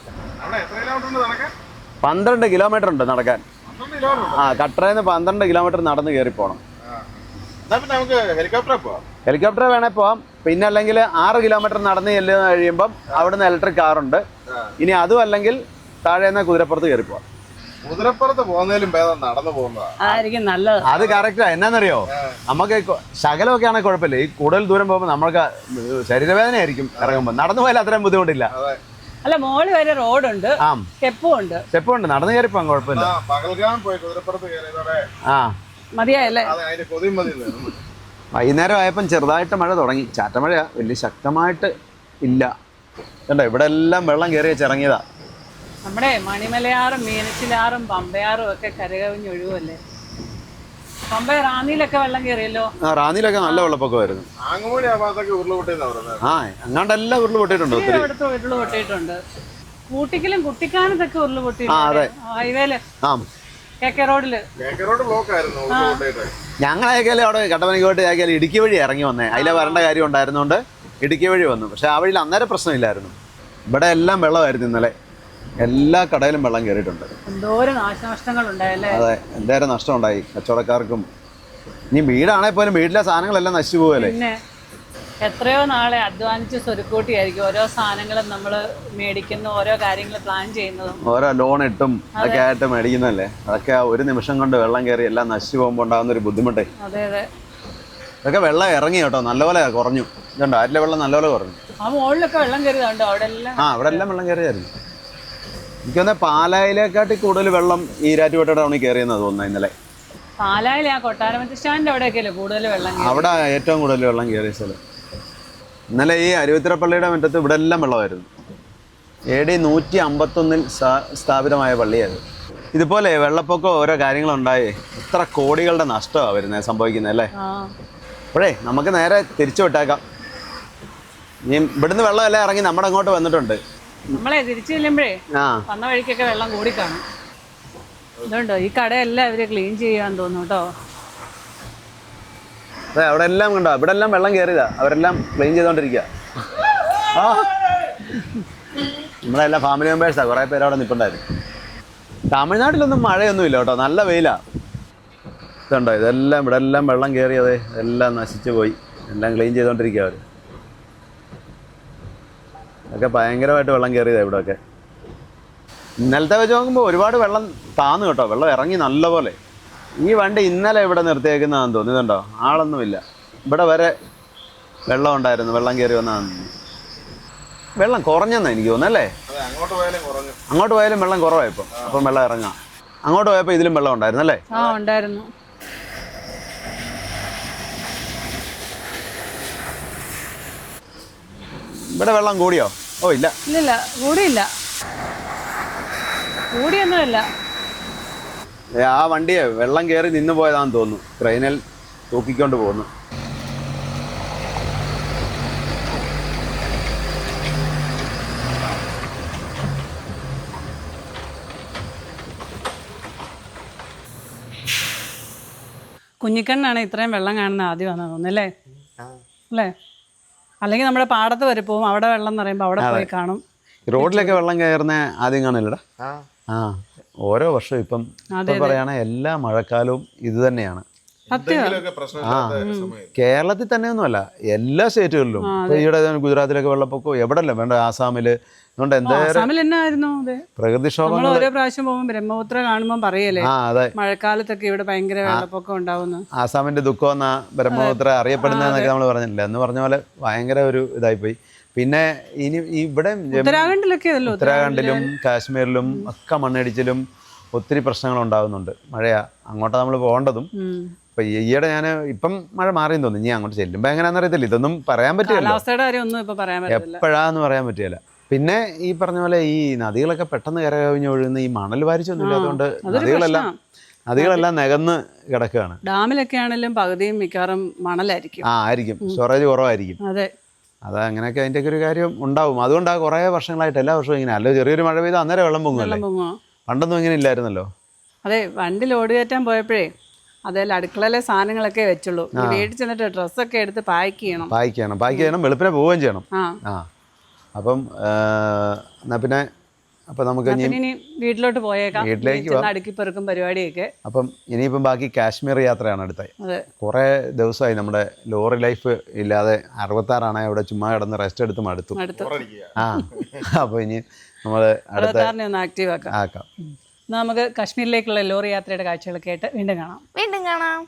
12 കിലോമീറ്റർ ഉണ്ട് നടക്കാൻ. കട്രയിൽ നിന്ന് 12 കിലോമീറ്റർ നടന്ന് കയറി പോകണം. ഹെലികോപ്റ്റർ വേണേ പോവാം. പിന്നെ അല്ലെങ്കിൽ 6 കിലോമീറ്റർ നടന്ന് ചെല്ലുന്ന കഴിയുമ്പം അവിടുന്ന് ഇലക്ട്രിക് കാറുണ്ട്. ഇനി അതും അല്ലെങ്കിൽ താഴെ നിന്ന് കുതിരപ്പുറത്ത് കയറി പോവാം. കുതിരപ്പുറത്ത് പോകുന്നതിലും ഭേദം നടന്നു പോകുന്നതായിരിക്കും നല്ലത്. അത് കറക്റ്റാ. എന്നാന്നറിയോ, നമുക്ക് ശകലമൊക്കെ ആണെങ്കിൽ കുഴപ്പമില്ല. ഈ കൂടുതൽ ദൂരം പോകുമ്പോൾ നമ്മൾക്ക് ശരീരവേദന ആയിരിക്കും ഇറങ്ങുമ്പോൾ. നടന്നു പോയാൽ അത്രയും ബുദ്ധിമുട്ടില്ല. അല്ല, മോള് വരെ റോഡുണ്ട്, സ്റ്റെപ്പും ഉണ്ട്. നടന്നു കയറി പോകാൻ കുഴപ്പമില്ല. മതിയായല്ലേ? വൈകുന്നേരം ആയപ്പം ചെറുതായിട്ട് മഴ തുടങ്ങി. ചാറ്റമഴ വലിയ ശക്തമായിട്ട് ഇല്ല. കണ്ടോ ഇവിടെ എല്ലാം വെള്ളം കയറി വെച്ചിറങ്ങിയതാ. നമ്മുടെ മണിമലയാറും മീനച്ചിലാറും പമ്പയാറും ഒക്കെ കരകവിഞ്ഞൊഴുകുമല്ലേ. പമ്പ റാന്നിയിലൊക്കെ വെള്ളം കയറിയല്ലോ. റാന്നിയിലൊക്കെ നല്ല വെള്ളപ്പൊക്കമായിരുന്നു. അങ്ങാണ്ടെല്ലാം ഉരുൾപൊട്ടിയിട്ടുണ്ട്. ഉരുൾപൊട്ടിയിട്ടുണ്ട്. കൂട്ടിക്കലും കുട്ടിക്കാനത്തൊക്കെ ഉരുൾപൊട്ടിയിട്ടുണ്ട്. ഹൈവേല് റോഡില് ഞങ്ങളേക്കാലും അവിടെ കട്ടപ്പനക്കോട്ട് ആക്കിയാലും ഇടുക്കി വഴി ഇറങ്ങി വന്നേ. അതിലെ വരേണ്ട കാര്യം ഉണ്ടായിരുന്നോണ്ട് ഇടുക്കി വഴി വന്നു. പക്ഷെ ആ വഴിയിൽ അന്നേരം പ്രശ്നമില്ലായിരുന്നു. ഇവിടെ എല്ലാം വെള്ളമായിരുന്നു. ഇന്നലെ എല്ലാ കടയിലും വെള്ളം കയറിയിട്ടുണ്ട്. എന്തോരം നാശനഷ്ടങ്ങൾ ഉണ്ടായല്ലേ. അതെ, എന്തേരം നഷ്ടം ഉണ്ടായി കച്ചവടക്കാർക്കും. ഇനി വീടാണെങ്കിൽ പോലും വീട്ടിലെ സാധനങ്ങളെല്ലാം നശിച്ചു പോകല്ലേ. പിന്നെ എത്രയോ നാളെ അധ്വാനിച്ച് സ്വരുക്കൂട്ടിയായിരിക്കും ഓരോ സാധനങ്ങളും നമ്മൾ മേടിക്കുന്ന ഓരോ കാര്യങ്ങൾ പ്ലാൻ ചെയ്യുന്നതും. ഓരോ ലോൺ ഇട്ടും ഒക്കെ ആയിട്ട് മേടിക്കുന്നതല്ലേ, അതൊക്കെ ഒരു നിമിഷം കൊണ്ട് വെള്ളം കയറി എല്ലാം നശിച്ചു പോകുമ്പോൾ ഉണ്ടാകുന്ന ഒരു ബുദ്ധിമുട്ടേ. അതെ അതെ. ഇതൊക്കെ വെള്ളം ഇറങ്ങി കേട്ടോ, നല്ലപോലെ കുറഞ്ഞു. ഇതുണ്ടോ ആറ്റിലെ വെള്ളം നല്ലപോലെ കുറഞ്ഞു. ആ മുകളിലൊക്കെ വെള്ളം കയറിയതുണ്ടോ അവിടെ എല്ലാം? അവിടെ എല്ലാം വെള്ളം കയറിയായിരുന്നു. എനിക്ക് തോന്നുന്നത് പാലായിലേക്കാട്ടി കൂടുതൽ വെള്ളം ഈ ഈരാറ്റുപേട്ട ടൗണിൽ കയറിയെന്നാണ് തോന്നുന്നത് ഇന്നലെ. പാലായിലെ ആ കൊട്ടാരമറ്റ സ്റ്റാൻഡിന്റെ അവിടെയൊക്കെയല്ലേ കൂടുതൽ വെള്ളം? അവിടെ ഏറ്റവും കൂടുതൽ വെള്ളം കയറിയ സ്ഥലം. ഇന്നലെ ഈ അരുവിത്തിരപ്പള്ളിയുടെ മുറ്റത്ത് ഇവിടെ എല്ലാം വെള്ളമായിരുന്നു. AD 151 സ്ഥാപിതമായ പള്ളിയായിരുന്നു. ഇതുപോലെ വെള്ളപ്പൊക്കം ഓരോ കാര്യങ്ങളുണ്ടായി എത്ര കോടികളുടെ നഷ്ടമാണ് വരുന്നത് സംഭവിക്കുന്നത് അല്ലേ. അപ്പോഴേ നമുക്ക് നേരെ തിരിച്ചു വിട്ടേക്കാം. ഇനി ഇവിടുന്ന് വെള്ളമെല്ലാം ഇറങ്ങി നമ്മുടെ അങ്ങോട്ട് വന്നിട്ടുണ്ട്. നമ്മളെ തിരിച്ചു ചെല്ലുമ്പോഴേ വന്ന വഴിക്കൊക്കെ വെള്ളം കൂടിക്കാണും. ഇതുണ്ടോ ഈ കടയെല്ലാം ഇവര് ക്ലീൻ ചെയ്യാൻ തോന്നുന്നു കേട്ടോ. അതെ, അവിടെ എല്ലാം കണ്ടോ, ഇവിടെ എല്ലാം വെള്ളം കയറിയതാ, അവരെല്ലാം ക്ലീൻ ചെയ്തോണ്ടിരിക്കുക. നമ്മളെല്ലാം ഫാമിലി മെമ്പേഴ്സാണ്, കുറേ പേര് അവിടെ നിൽപ്പുണ്ടായിരുന്നു. തമിഴ്നാട്ടിലൊന്നും മഴയൊന്നുമില്ല കേട്ടോ, നല്ല വെയിലാ. ഇതുണ്ടോ ഇതെല്ലാം ഇവിടെ എല്ലാം വെള്ളം കയറിയതേ, എല്ലാം നശിച്ചു പോയി, എല്ലാം ക്ലീൻ ചെയ്തോണ്ടിരിക്കുക അവർ. അതൊക്കെ ഭയങ്കരമായിട്ട് വെള്ളം കയറിയതാണ് ഇവിടെയൊക്കെ. ഇന്നലത്തെ വെച്ച് നോക്കുമ്പോൾ ഒരുപാട് വെള്ളം താന്നു കേട്ടോ, വെള്ളം ഇറങ്ങി നല്ലപോലെ. ഈ വണ്ടി ഇന്നലെ ഇവിടെ നിർത്തിയേക്കുന്നതാണെന്ന് തോന്നുന്നുണ്ടോ, ആളൊന്നുമില്ല. ഇവിടെ വരെ വെള്ളം ഉണ്ടായിരുന്നു, വെള്ളം കയറി വന്നതാണെന്ന്. വെള്ളം കുറഞ്ഞെന്നാണ് എനിക്ക് തോന്നുന്നല്ലേ. അങ്ങോട്ട് പോയാലും വെള്ളം കുറവായിപ്പോൾ, അപ്പം വെള്ളം ഇറങ്ങാം. അങ്ങോട്ട് പോയപ്പോൾ ഇതിലും വെള്ളം ഉണ്ടായിരുന്നല്ലേ? ഉണ്ടായിരുന്നു. ഇവിടെ വെള്ളം കൂടിയോ? ഓ ഇല്ല ഇല്ല കൂടിയില്ല, കൂടിയൊന്നുമില്ല. ആ വണ്ടിയെ വെള്ളം കയറി നിന്ന് പോയതാണെന്ന് തോന്നുന്നു, ക്രെയിനിൽ തൂക്കിക്കൊണ്ട് പോകുന്നു. കുഞ്ഞിക്കണ്ണാണ് ഇത്രയും വെള്ളം കാണുന്ന ആദ്യം വന്നത് തോന്നുന്നല്ലേ അല്ലേ? അല്ലെങ്കിൽ നമ്മുടെ പാടത്ത് വരെ പോവും, അവിടെ വെള്ളം എന്ന് പറയുമ്പോൾ അവിടെ പോയി കാണും. റോഡിലൊക്കെ വെള്ളം കയറുന്ന ആദ്യം കാണില്ലടാ. ഓരോ വർഷവും ഇപ്പം പറയുകയാണെങ്കിൽ എല്ലാ മഴക്കാലവും ഇത് തന്നെയാണ്. കേരളത്തിൽ തന്നെയൊന്നുമല്ല, എല്ലാ സ്റ്റേറ്റുകളിലും. ഈയിടെ ഗുജറാത്തിലൊക്കെ വെള്ളപ്പൊക്കം എവിടെയല്ല വേണ്ട, ആസാമില്. അതുകൊണ്ട് എന്തായാലും പ്രകൃതിക്ഷോഭങ്ങൾ ഓരോ പ്രാവശ്യം പോകുമ്പോൾ ബ്രഹ്മപുത്ര കാണുമ്പോൾ പറയല്ലേ മഴക്കാലത്തൊക്കെ ഇവിടെ ഭയങ്കര വെള്ളപ്പൊക്കം ഉണ്ടാവുന്നു. ആസാമിന്റെ ദുഃഖം എന്നാ ബ്രഹ്മപുത്ര അറിയപ്പെടുന്നതെന്നൊക്കെ നമ്മൾ പറഞ്ഞില്ല. എന്ന് പറഞ്ഞ പോലെ ഭയങ്കര ഒരു ഇതായിപ്പോയി. പിന്നെ ഇനി ഇവിടെ ഉത്തരാഖണ്ഡിലും കാശ്മീരിലും ഒക്കെ മണ്ണിടിച്ചിലും ഒത്തിരി പ്രശ്നങ്ങൾ ഉണ്ടാകുന്നുണ്ട്. മഴയാ, അങ്ങോട്ടാണ് നമ്മൾ പോകേണ്ടതും. ഇപ്പം ഈയിടെ ഞാൻ ഇപ്പം മഴ മാറിയെന്ന് തോന്നുന്നു. ഇനി അങ്ങോട്ട് ചെല്ലുമ്പോൾ എങ്ങനെയാണെന്ന് അറിയത്തില്ല, ഇതൊന്നും പറയാൻ പറ്റില്ല, എപ്പോഴാന്ന് പറയാൻ പറ്റില്ല. പിന്നെ ഈ പറഞ്ഞ പോലെ ഈ നദികളൊക്കെ പെട്ടെന്ന് കരകവിഞ്ഞ് ഒഴുകുന്ന ഈ മണൽ വാരിച്ചൊന്നും ഇല്ലാത്തതുകൊണ്ട് നദികളെല്ലാം നികന്ന് കിടക്കുകയാണ്. ഡാമിലൊക്കെ ആണെങ്കിലും പകുതിയും മിക്കവാറും മണലായിരിക്കും. ആയിരിക്കും, സ്റ്റോറേജ് കുറവായിരിക്കും. അത് അങ്ങനെയൊക്കെ അതിൻ്റെയൊക്കെ ഒരു കാര്യം ഉണ്ടാവും. അതുകൊണ്ടാണ് കുറേ വർഷങ്ങളായിട്ട് എല്ലാ വർഷവും ഇങ്ങനെ, അല്ല ചെറിയൊരു മഴ പെയ്താൽ അന്നേരം വെള്ളം പൊങ്ങുമല്ലേ. പണ്ടൊന്നും ഇങ്ങനെ ഇല്ലായിരുന്നല്ലോ. അതെ, വണ്ടി ലോഡ് കയറ്റാൻ പോയപ്പോഴേ അതേപോലെ അടുക്കളയിലെ സാധനങ്ങളൊക്കെ വെച്ചുള്ളൂ. വീട്ടിൽ ചെന്നിട്ട് ഡ്രസ്സൊക്കെ എടുത്ത് പാക്ക് ചെയ്യണം, വെളുപ്പിനെ പോവുകയും ചെയ്യണം. അപ്പം എന്നാ പിന്നെ അപ്പം നമുക്ക് ഇനി വീട്ടിലോട്ട് പോയേക്കാം, വീട്ടിലേക്ക് അടുക്കിപ്പെറുക്കും പരിപാടിയൊക്കെ. അപ്പം ഇനിയിപ്പം ബാക്കി കാശ്മീർ യാത്രയാണ് അടുത്ത. കുറേ ദിവസമായി നമ്മുടെ ലോറി ലൈഫ് ഇല്ലാതെ. 66 അവിടെ ചുമ്മാ കിടന്ന് റെസ്റ്റ് എടുത്ത് മടുത്തു. അപ്പോൾ ഇനി നമ്മൾ ഒന്ന് ആക്റ്റീവ് ആക്കാം. നമുക്ക് കാശ്മീരിലേക്കുള്ള ലോറി യാത്രയുടെ കാഴ്ചകളൊക്കെ ആയിട്ട് വീണ്ടും കാണാം.